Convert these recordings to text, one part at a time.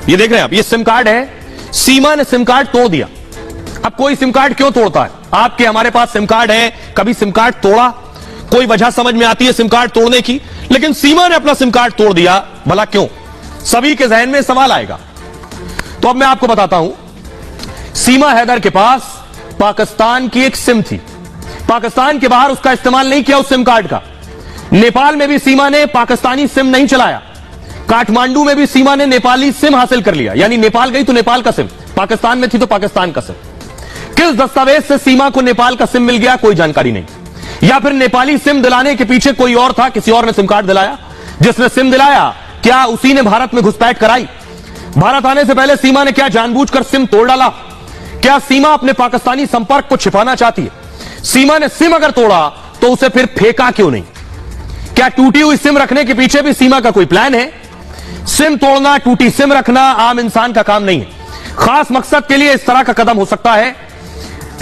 ये देख रहे हैं आप, ये सिम कार्ड है, सीमा ने सिम कार्ड तोड़ दिया। अब कोई सिम कार्ड क्यों तोड़ता है? आपके हमारे पास सिम कार्ड है, कभी सिम कार्ड तोड़ा? कोई वजह समझ में आती है सिम कार्ड तोड़ने की? लेकिन सीमा ने अपना सिम कार्ड तोड़ दिया, भला क्यों? सभी के जहन में सवाल आएगा। तो अब मैं आपको बताता हूं, सीमा हैदर के पास पाकिस्तान की एक सिम थी, पाकिस्तान के बाहर उसका इस्तेमाल नहीं किया उस सिम कार्ड का। नेपाल में भी सीमा ने पाकिस्तानी सिम नहीं चलाया, काठमांडू में भी सीमा ने नेपाली सिम हासिल कर लिया, यानी नेपाल गई तो नेपाल का सिम, पाकिस्तान में थी तो पाकिस्तान का सिम। किस दस्तावेज से सीमा को नेपाल का सिम मिल गया, कोई जानकारी नहीं। या फिर नेपाली सिम दिलाने के पीछे कोई और था, किसी और ने सिम कार्ड दिलाया। जिसने सिम दिलाया, क्या उसी ने भारत में घुसपैठ कराई? भारत आने से पहले सीमा ने क्या जानबूझकर सिम तोड़ डाला? क्या सीमा अपने पाकिस्तानी संपर्क को छिपाना चाहती है? सीमा ने सिम अगर तोड़ा तो उसे फिर फेंका क्यों नहीं? क्या टूटी हुई सिम रखने के पीछे भी सीमा का कोई प्लान है? सिम तोड़ना, टूटी सिम रखना आम इंसान का काम नहीं है। खास मकसद के लिए इस तरह का कदम हो सकता है,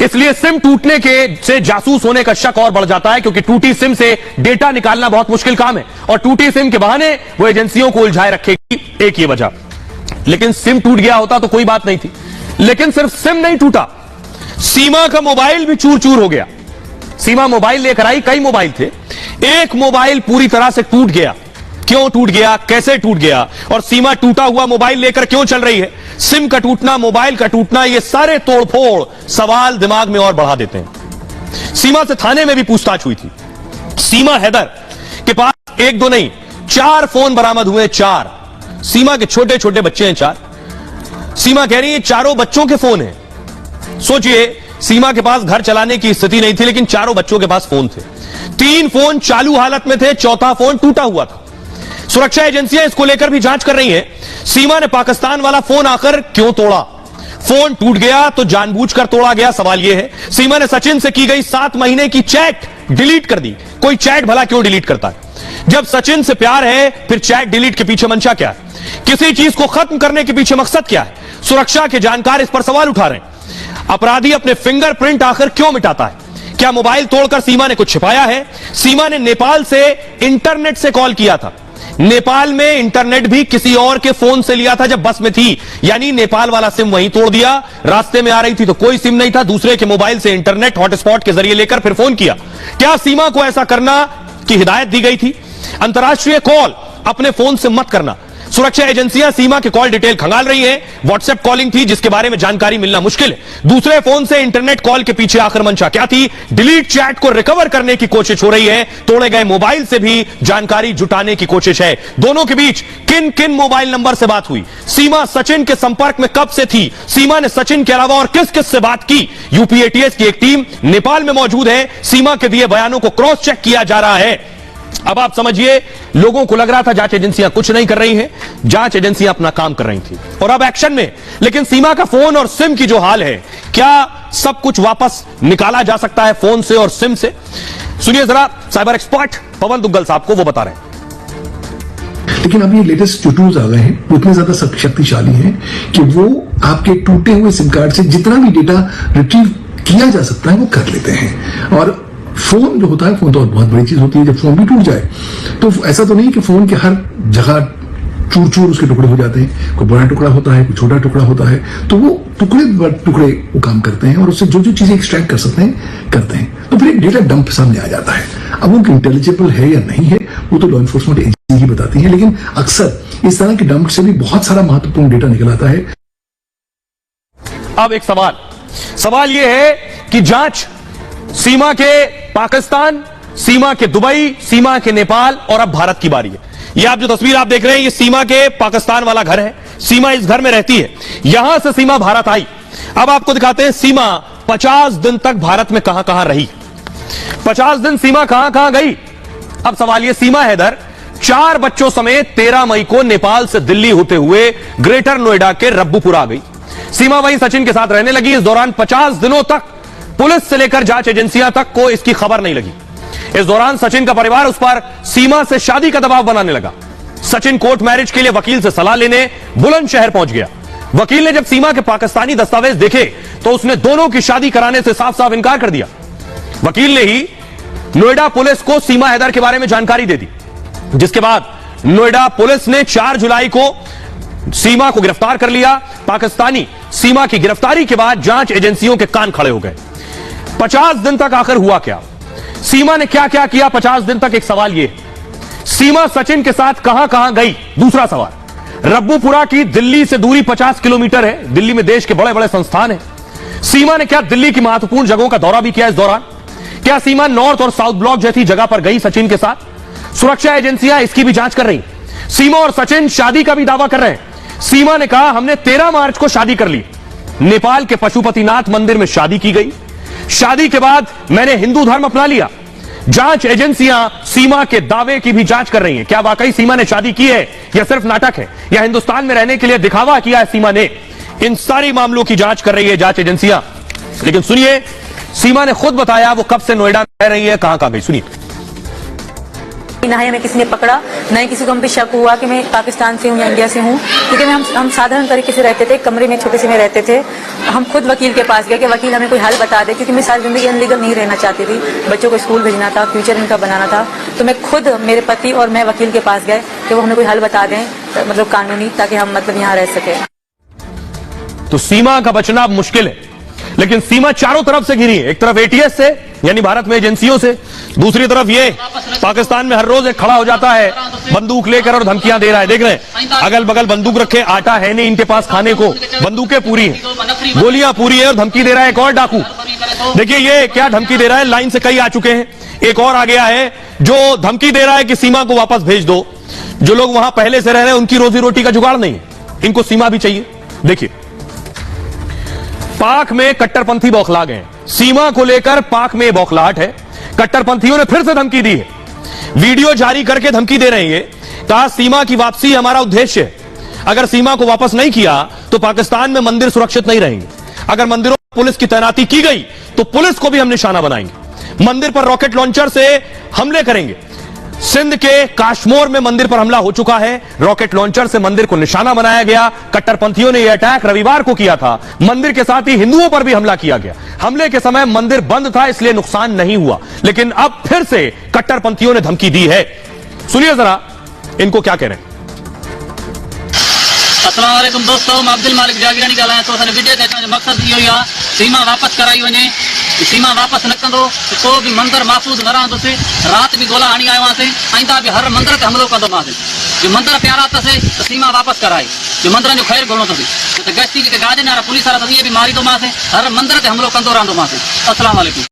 इसलिए सिम टूटने के से जासूस होने का शक और बढ़ जाता है, क्योंकि टूटी सिम से डेटा निकालना बहुत मुश्किल काम है और टूटी सिम के बहाने वो एजेंसियों को उलझाए रखेगी, एक ही वजह। लेकिन सिम टूट गया होता तो कोई बात नहीं थी, लेकिन सिर्फ सिम नहीं टूटा, सीमा का मोबाइल भी चूर चूर हो गया। सीमा मोबाइल लेकर आई, कई मोबाइल थे, एक मोबाइल पूरी तरह से टूट गया। क्यों टूट गया, कैसे टूट गया, और सीमा टूटा हुआ मोबाइल लेकर क्यों चल रही है? सिम का टूटना, मोबाइल का टूटना, ये सारे तोड़फोड़ सवाल दिमाग में और बढ़ा देते हैं। सीमा से थाने में भी पूछताछ हुई थी। सीमा हैदर के पास एक दो नहीं, 4 फोन बरामद हुए, 4। सीमा के छोटे छोटे बच्चे हैं, 4। सीमा कह रही है चारों बच्चों के फोन हैं। सोचिए, सीमा के पास घर चलाने की स्थिति नहीं थी, लेकिन चारों बच्चों के पास फोन थे। 3 फोन चालू हालत में थे, चौथा फोन टूटा हुआ था। सुरक्षा एजेंसियां इसको लेकर भी जांच कर रही हैं। सीमा ने पाकिस्तान वाला फोन आकर क्यों तोड़ा? फोन टूट गया तो जानबूझकर तोड़ा गया, सवाल यह है। सीमा ने सचिन से की गई 7 महीने की चैट डिलीट कर दी। कोई चैट भला क्यों डिलीट करता है? जब सचिन से प्यार है, फिर चैट डिलीट के पीछे मंशा क्या है? किसी चीज को खत्म करने के पीछे मकसद क्या है? सुरक्षा के जानकार इस पर सवाल उठा रहे हैं। अपराधी अपने फिंगरप्रिंट आखिर क्यों मिटाता है? क्या मोबाइल तोड़कर सीमा ने कुछ छिपाया है? सीमा ने नेपाल से इंटरनेट से कॉल किया था। नेपाल में इंटरनेट भी किसी और के फोन से लिया था जब बस में थी, यानी नेपाल वाला सिम वहीं तोड़ दिया। रास्ते में आ रही थी तो कोई सिम नहीं था, दूसरे के मोबाइल से इंटरनेट हॉटस्पॉट के जरिए लेकर फिर फोन किया। क्या सीमा को ऐसा करना की हिदायत दी गई थी? अंतर्राष्ट्रीय कॉल अपने फोन से मत करना। सुरक्षा एजेंसियां सीमा के कॉल डिटेल खंगाल रही हैं। व्हाट्सएप कॉलिंग थी जिसके बारे में जानकारी मिलना मुश्किल है। दूसरे फोन से इंटरनेट कॉल के पीछे आखिर मंशा क्या थी? डिलीट चैट को रिकवर करने की कोशिश हो रही है। तोड़े गए मोबाइल से भी जानकारी जुटाने की कोशिश है। दोनों के बीच किन किन मोबाइल नंबर से बात हुई? सीमा सचिन के संपर्क में कब से थी? सीमा ने सचिन के अलावा और किस किस से बात की? यूपी एटीएस की एक टीम नेपाल में मौजूद है। सीमा के दिए बयानों को क्रॉस चेक किया जा रहा है। अब आप समझिए, लोगों को लग रहा था जांच एजेंसियां कुछ नहीं कर रही हैं, जांच एजेंसियां अपना काम कर रही थी और अब एक्शन में। लेकिन सीमा का फोन और सिम की जो हाल है, क्या सब कुछ वापस निकाला जा सकता है फोन से और सिम से? सुनिए जरा साइबर एक्सपर्ट पवन दुग्गल साहब को, वो बता रहे हैं। लेकिन अब ये लेटेस्ट जो टूल्स आ गए हैं वो इतने ज्यादा शक्तिशाली हैं कि वो आपके टूटे हुए सिम कार्ड से जितना भी डेटा रिट्रीव किया जा सकता है वो कर लेते हैं। और फोन जो होता है, फोन तो बहुत बड़ी चीज होती है। जब फोन भी टूट जाए तो ऐसा तो नहीं कि फोन के हर जगह चूर चूर उसके टुकड़े हो जाते हैं। कोई बड़ा टुकड़ा होता है, कोई छोटा टुकड़ा होता है, तो वो टुकड़े टुकड़े वो काम करते हैं और उससे जो जो चीजें एक्सट्रैक्ट कर सकते हैं करते हैं। तो फिर एक डेटा डंप सामने आ जाता है। अब वो इंटेलिजिबल है या नहीं है वो तो लॉ एनफोर्समेंट एजेंसी ही बताती है, लेकिन अक्सर इस तरह के डंप से भी बहुत सारा महत्वपूर्ण डेटा निकल आता है। अब एक सवाल यह है कि जांच सीमा के पाकिस्तान, सीमा के दुबई, सीमा के नेपाल और अब भारत की बारी है। ये आप जो तस्वीर आप देख रहे हैं, ये सीमा के पाकिस्तान वाला घर है। सीमा इस घर में रहती है। यहां से सीमा भारत आई। अब आपको दिखाते हैं सीमा 50 दिन तक भारत में कहां कहां रही, 50 दिन सीमा कहां कहां गई। अब सवाल ये, सीमा हैदर 4 बच्चों समेत 13 मई को नेपाल से दिल्ली होते हुए ग्रेटर नोएडा के रब्बूपुरा गई। सीमा वहीं सचिन के साथ रहने लगी। इस दौरान 50 दिनों तक पुलिस से लेकर जांच एजेंसियां तक को इसकी खबर नहीं लगी। इस दौरान सचिन का परिवार उस पर सीमा से शादी का दबाव बनाने लगा। सचिन कोर्ट मैरिज के लिए वकील से सलाह लेने बुलंदशहर पहुंच गया। वकील ने जब सीमा के पाकिस्तानी दस्तावेज देखे तो उसने दोनों की शादी कराने से साफ साफ इनकार कर दिया। वकील ने ही नोएडा पुलिस को सीमा हैदर के बारे में जानकारी दे दी, जिसके बाद नोएडा पुलिस ने 4 जुलाई को सीमा को गिरफ्तार कर लिया। पाकिस्तानी सीमा की गिरफ्तारी के बाद जांच एजेंसियों के कान खड़े हो गए। 50 दिन तक आखिर हुआ क्या, सीमा ने क्या क्या किया 50 दिन तक? एक सवाल यह, सीमा सचिन के साथ कहां कहां गई? दूसरा सवाल, रब्बूपुरा की दिल्ली से दूरी 50 किलोमीटर है, दिल्ली में देश के बड़े बड़े संस्थान हैं। सीमा ने क्या दिल्ली की महत्वपूर्ण जगहों का दौरा भी किया इस दौरान? क्या सीमा नॉर्थ और साउथ ब्लॉक जैसी जगह पर गई सचिन के साथ? सुरक्षा एजेंसियां इसकी भी जांच कर रही। सीमा और सचिन शादी का भी दावा कर रहे हैं। सीमा ने कहा हमने 13 मार्च को शादी कर ली, नेपाल के पशुपतिनाथ मंदिर में शादी की गई, शादी के बाद मैंने हिंदू धर्म अपना लिया। जांच एजेंसियां सीमा के दावे की भी जांच कर रही हैं। क्या वाकई सीमा ने शादी की है या सिर्फ नाटक है, या हिंदुस्तान में रहने के लिए दिखावा किया है सीमा ने? इन सारी मामलों की जांच कर रही है जांच एजेंसियां। लेकिन सुनिए, सीमा ने खुद बताया वो कब से नोएडा में रह रही है, कहां कहां गई, सुनिए। ना ही हमें किसी ने पकड़ा, न ही किसी को हम पे शक हुआ कि मैं पाकिस्तान से हूँ या इंडिया से हूँ, क्योंकि हम साधारण तरीके से रहते थे, कमरे में छोटे से में रहते थे। हम खुद वकील के पास गए कि वकील हमें कोई हल बता दे, क्योंकि मैं सारी जिंदगी अनलीगल नहीं रहना चाहती थी, बच्चों को स्कूल भेजना था, फ्यूचर इनका बनाना था। तो मैं खुद, मेरे पति और मैं वकील के पास गए कि वो हमें कोई हल बता दें, मतलब कानूनी, ताकि हम मतलब यहाँ रह सके। तो सीमा का बचना अब मुश्किल है, लेकिन सीमा चारों तरफ से घिरी है। एक तरफ एटीएस से, यानी भारत में एजेंसियों से, दूसरी तरफ ये पाकिस्तान में हर रोज एक खड़ा हो जाता है बंदूक लेकर और धमकियां दे रहा है। देख रहे हैं अगल बगल बंदूक रखे, आटा है नहीं इनके पास खाने को, बंदूकें पूरी हैं, गोलियां पूरी है, और धमकी दे रहा है एक और डाकू। देखिए ये क्या धमकी दे रहा है, लाइन से कई आ चुके हैं, एक और आ गया है जो धमकी दे रहा है कि सीमा को वापस भेज दो। जो लोग वहां पहले से रह रहे हैं उनकी रोजी रोटी का जुगाड़ नहीं है, इनको सीमा भी चाहिए। देखिए पाक में कट्टरपंथी बौखला गए, सीमा को लेकर पाक में बौखलाहट है। कट्टरपंथियों ने फिर से धमकी दी है, वीडियो जारी करके धमकी दे रहे हैं। कहा सीमा की वापसी हमारा उद्देश्य है, अगर सीमा को वापस नहीं किया तो पाकिस्तान में मंदिर सुरक्षित नहीं रहेंगे। अगर मंदिरों में पुलिस की तैनाती की गई तो पुलिस को भी हम निशाना बनाएंगे, मंदिर पर रॉकेट लॉन्चर से हमले करेंगे। सिंध के काश्मीर में मंदिर पर हमला हो चुका है, रॉकेट लॉन्चर से मंदिर को निशाना बनाया गया। कट्टरपंथियों ने यह अटैक रविवार को किया था, मंदिर के साथ ही हिंदुओं पर भी हमला किया गया। हमले के समय मंदिर बंद था इसलिए नुकसान नहीं हुआ, लेकिन अब फिर से कट्टरपंथियों ने धमकी दी है। सुनिए जरा इनको क्या कह रहे हैं। अस्सलाम वालेकुम दोस्तों, मैं अब्दुल मालिक जागीरानी ॻाल्हायां थो। असांजो वीडियो जो मक़सदु इहो ई आहे, सीमा वापसि कराई वञे। सीमा वापसि न कंदो त को बि मंदरु महफ़ूज़ न रहंदुसि। राति बि गोला हणी आयो हुआसीं, आईंदा बि हर मंदर ते हमिलो कंदोमासीं। जो मंदर प्यारा अथसि त सीमा वापसि कराए, जो मंदरनि जो ख़ैरु घुरणो अथसि, त गश्ती जेके गार्डन वारा पुलिस वारा अथसि इहे बि मारींदोमासीं, हर मंदर ते हमिलो कंदो रहंदोमासीं। अस्सलाम वालेकुम।